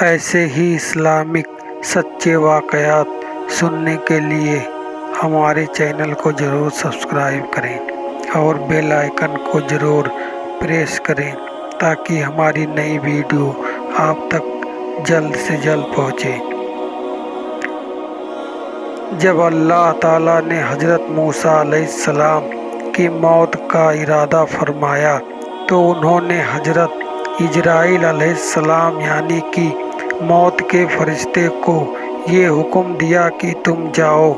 ایسے ہی اسلامک سچے واقعات سننے کے لیے ہمارے چینل کو ضرور سبسکرائب کریں اور بیل آئیکن کو ضرور پریس کریں تاکہ ہماری نئی ویڈیو آپ تک جلد سے جلد پہنچے۔ جب اللہ تعالیٰ نے حضرت موسیٰ علیہ السلام کی موت کا ارادہ فرمایا تو انہوں نے حضرت اجرائیل علیہ السلام یعنی کہ موت کے فرشتے کو یہ حکم دیا کہ تم جاؤ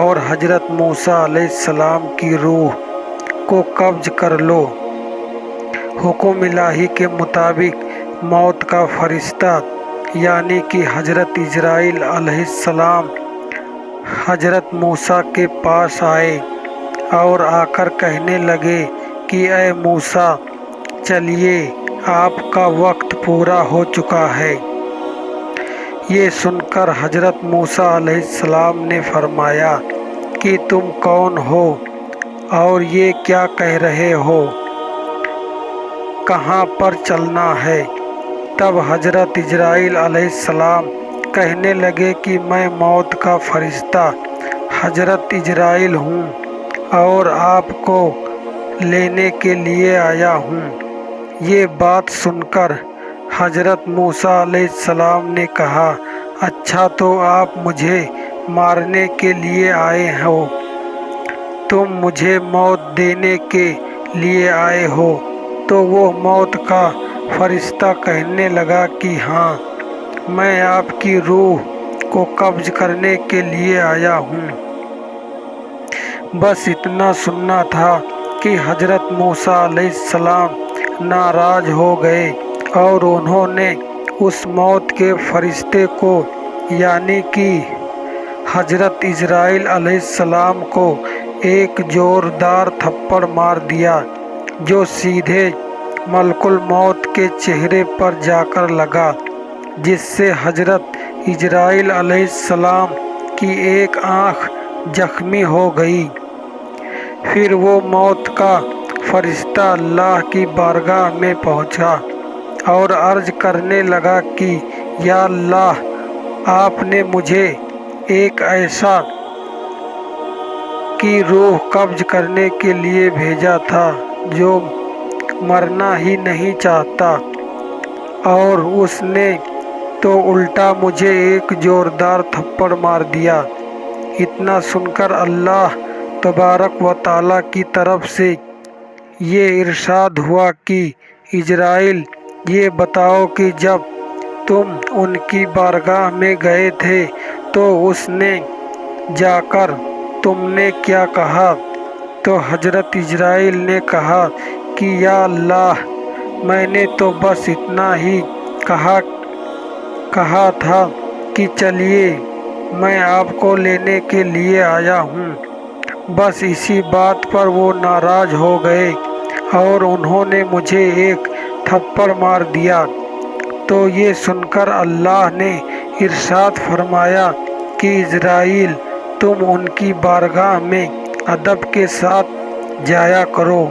اور حضرت موسیٰ علیہ السلام کی روح کو قبض کر لو۔ حکم الہی کے مطابق موت کا فرشتہ یعنی کہ حضرت اجرائیل علیہ السلام حضرت موسیٰ کے پاس آئے اور آ کر کہنے لگے کہ اے موسیٰ، چلیے آپ کا وقت پورا ہو چکا ہے۔ یہ سن کر حضرت موسیٰ علیہ السلام نے فرمایا کہ تم کون ہو اور یہ کیا کہہ رہے ہو؟ کہاں پر چلنا ہے؟ تب حضرت اجرائیل علیہ السلام کہنے لگے کہ میں موت کا فرشتہ حضرت اجرائیل ہوں اور آپ کو لینے کے لیے آیا ہوں۔ یہ بات سن کر حضرت موسیٰ علیہ السلام نے کہا، اچھا تو آپ مجھے مارنے کے لیے آئے ہو؟ تم مجھے موت دینے کے لیے آئے ہو؟ تو وہ موت کا فرشتہ کہنے لگا کہ ہاں، میں آپ کی روح کو قبض کرنے کے لیے آیا ہوں۔ بس اتنا سننا تھا کہ حضرت موسیٰ علیہ السلام ناراض ہو گئے اور انہوں نے اس موت کے فرشتے کو یعنی کہ حضرت اجرائیل علیہ السلام کو ایک زوردار تھپڑ مار دیا جو سیدھے ملک الموت کے چہرے پر جا کر لگا، جس سے حضرت اجرائیل علیہ السلام کی ایک آنکھ زخمی ہو گئی۔ پھر وہ موت کا فرشتہ اللہ کی بارگاہ میں پہنچا اور عرض کرنے لگا کہ یا اللہ، آپ نے مجھے ایک ایسا کی روح قبض کرنے کے لیے بھیجا تھا جو مرنا ہی نہیں چاہتا، اور اس نے تو الٹا مجھے ایک زوردار تھپڑ مار دیا۔ اتنا سن کر اللہ تبارک و تعالیٰ کی طرف سے یہ ارشاد ہوا کہ اجرائیل، یہ بتاؤ کہ جب تم ان کی بارگاہ میں گئے تھے تو اس نے جا کر تم نے کیا کہا؟ تو حضرت اجرائیل نے کہا کہ یا اللہ، میں نے تو بس اتنا ہی کہا تھا کہ چلیے میں آپ کو لینے کے لیے آیا ہوں۔ بس اسی بات پر وہ ناراض ہو گئے اور انہوں نے مجھے ایک تھپڑ مار دیا۔ تو یہ سن کر اللہ نے ارشاد فرمایا کہ اجرائیل، تم ان کی بارگاہ میں ادب کے ساتھ جایا کرو۔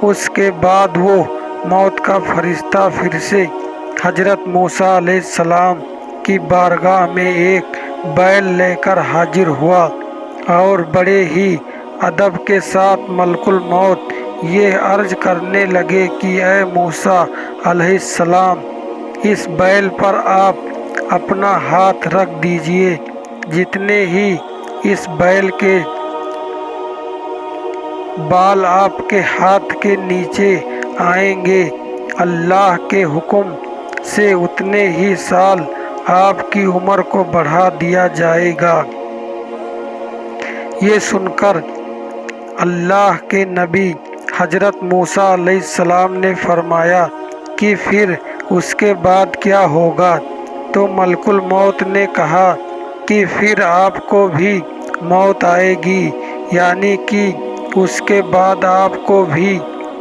اس کے بعد وہ موت کا فرشتہ پھر سے حضرت موسیٰ علیہ السلام کی بارگاہ میں ایک بیل لے کر حاضر ہوا اور بڑے ہی ادب کے ساتھ ملک الموت یہ عرض کرنے لگے کہ اے موسیٰ علیہ السلام، اس بیل پر آپ اپنا ہاتھ رکھ دیجئے۔ جتنے ہی اس بیل کے بال آپ کے ہاتھ کے نیچے آئیں گے، اللہ کے حکم سے اتنے ہی سال آپ کی عمر کو بڑھا دیا جائے گا۔ یہ سن کر اللہ کے نبی حضرت موسیٰ علیہ السلام نے فرمایا کہ پھر اس کے بعد کیا ہوگا؟ تو ملک الموت نے کہا کہ پھر آپ کو بھی موت آئے گی، یعنی کہ اس کے بعد آپ کو بھی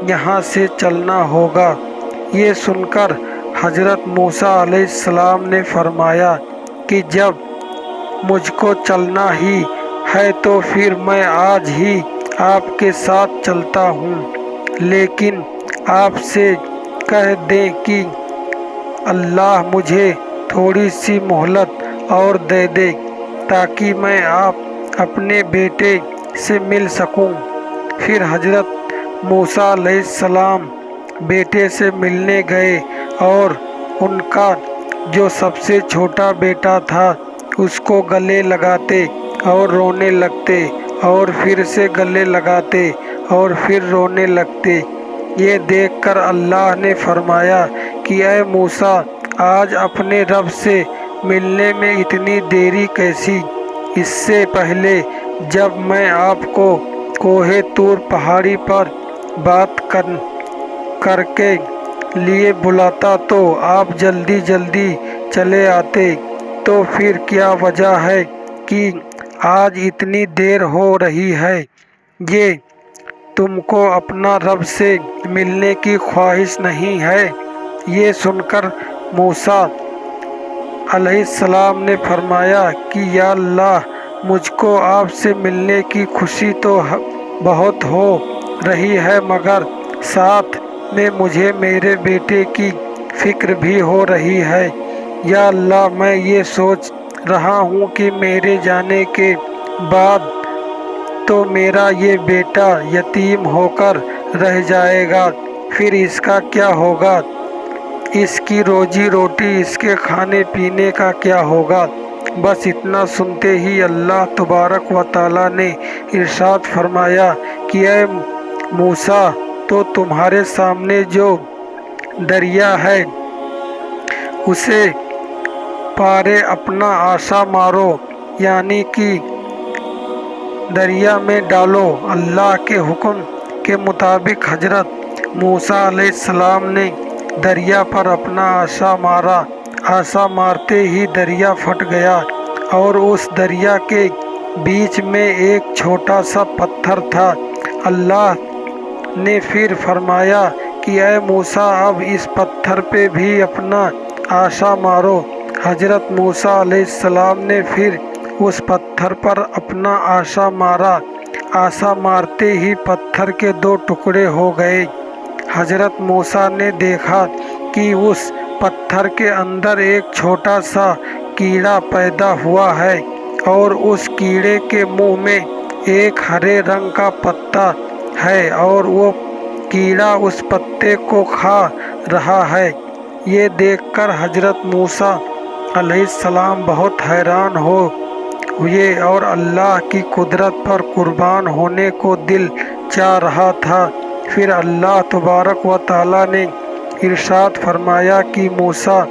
یہاں سے چلنا ہوگا۔ یہ سن کر حضرت موسیٰ علیہ السلام نے فرمایا کہ جب مجھ کو چلنا ہی ہے تو پھر میں آج ہی آپ کے ساتھ چلتا ہوں، لیکن آپ سے کہہ دیں کہ اللہ مجھے تھوڑی سی مہلت اور دے دے تاکہ میں آپ اپنے بیٹے سے مل سکوں۔ پھر حضرت موسیٰ علیہ السلام بیٹے سے ملنے گئے اور ان کا جو سب سے چھوٹا بیٹا تھا اس کو گلے لگاتے اور رونے لگتے اور پھر سے گلے لگاتے اور پھر رونے لگتے۔ یہ دیکھ کر اللہ نے فرمایا کہ اے موسیٰ، آج اپنے رب سے ملنے میں اتنی دیری کیسی؟ اس سے پہلے جب میں آپ کو کوہ طور پہاڑی پر بات کر کے لیے بلاتا تو آپ جلدی جلدی چلے آتے، تو پھر کیا وجہ ہے کہ آج اتنی دیر ہو رہی ہے؟ یہ تم کو اپنا رب سے ملنے کی خواہش نہیں ہے؟ یہ سن کر موسیٰ علیہ السلام نے فرمایا کہ یا اللہ، مجھ کو آپ سے ملنے کی خوشی تو بہت ہو رہی ہے، مگر ساتھ میں مجھے میرے بیٹے کی فکر بھی ہو رہی ہے۔ یا اللہ، میں یہ سوچ رہا ہوں کہ میرے جانے کے بعد تو میرا یہ بیٹا یتیم ہو کر رہ جائے گا، پھر اس کا کیا ہوگا؟ اس کی روزی روٹی، اس کے کھانے پینے کا کیا ہوگا؟ بس اتنا سنتے ہی اللہ تبارک و تعالیٰ نے ارشاد فرمایا کہ اے موسیٰ، تو تمہارے سامنے جو دریا ہے اسے پارے اپنا عصا مارو، یعنی کہ دریا میں ڈالو۔ اللہ کے حکم کے مطابق حضرت موسیٰ علیہ السلام نے دریا پر اپنا عصا مارا۔ عصا مارتے ہی دریا پھٹ گیا اور اس دریا کے بیچ میں ایک چھوٹا سا پتھر تھا۔ اللہ نے پھر فرمایا کہ اے موسیٰ، اب اس پتھر پہ بھی اپنا عصا مارو۔ حضرت موسیٰ علیہ السلام نے پھر اس پتھر پر اپنا عصا مارا۔ عصا مارتے ہی پتھر کے دو ٹکڑے ہو گئے۔ حضرت موسیٰ نے دیکھا کہ اس پتھر کے اندر ایک چھوٹا سا کیڑا پیدا ہوا ہے اور اس کیڑے کے منہ میں ایک ہرے رنگ کا پتا ہے اور وہ کیڑا اس پتے کو کھا رہا ہے۔ یہ دیکھ کر حضرت موسیٰ علیہ السلام بہت حیران ہوئے اور اللہ کی قدرت پر قربان ہونے کو دل چاہ رہا تھا۔ پھر اللہ تبارک و تعالیٰ نے ارشاد فرمایا کہ موسیٰ،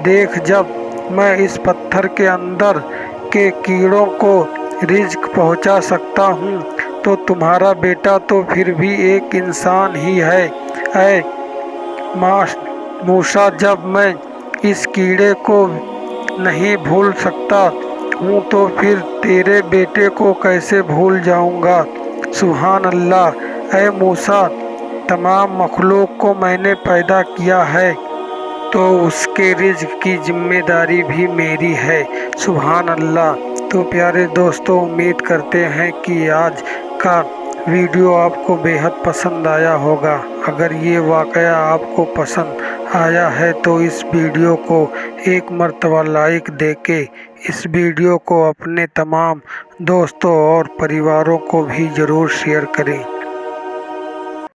دیکھ، جب میں اس پتھر کے اندر کے کیڑوں کو رزق پہنچا سکتا ہوں تو تمہارا بیٹا تو پھر بھی ایک انسان ہی ہے۔ اے موسیٰ، جب میں اس کیڑے کو نہیں بھول سکتا ہوں تو پھر تیرے بیٹے کو کیسے بھول جاؤں گا؟ سبحان اللہ! اے موسیٰ، تمام مخلوق کو میں نے پیدا کیا ہے تو اس کے رزق کی ذمہ داری بھی میری ہے۔ سبحان اللہ! تو پیارے دوستو، امید کرتے ہیں کہ آج کا ویڈیو آپ کو بے حد پسند آیا ہوگا۔ اگر یہ واقعہ آپ کو پسند آیا ہے تو اس ویڈیو کو ایک مرتبہ لائک دے کے اس ویڈیو کو اپنے تمام دوستوں اور پریواروں کو بھی ضرور شیئر کریں۔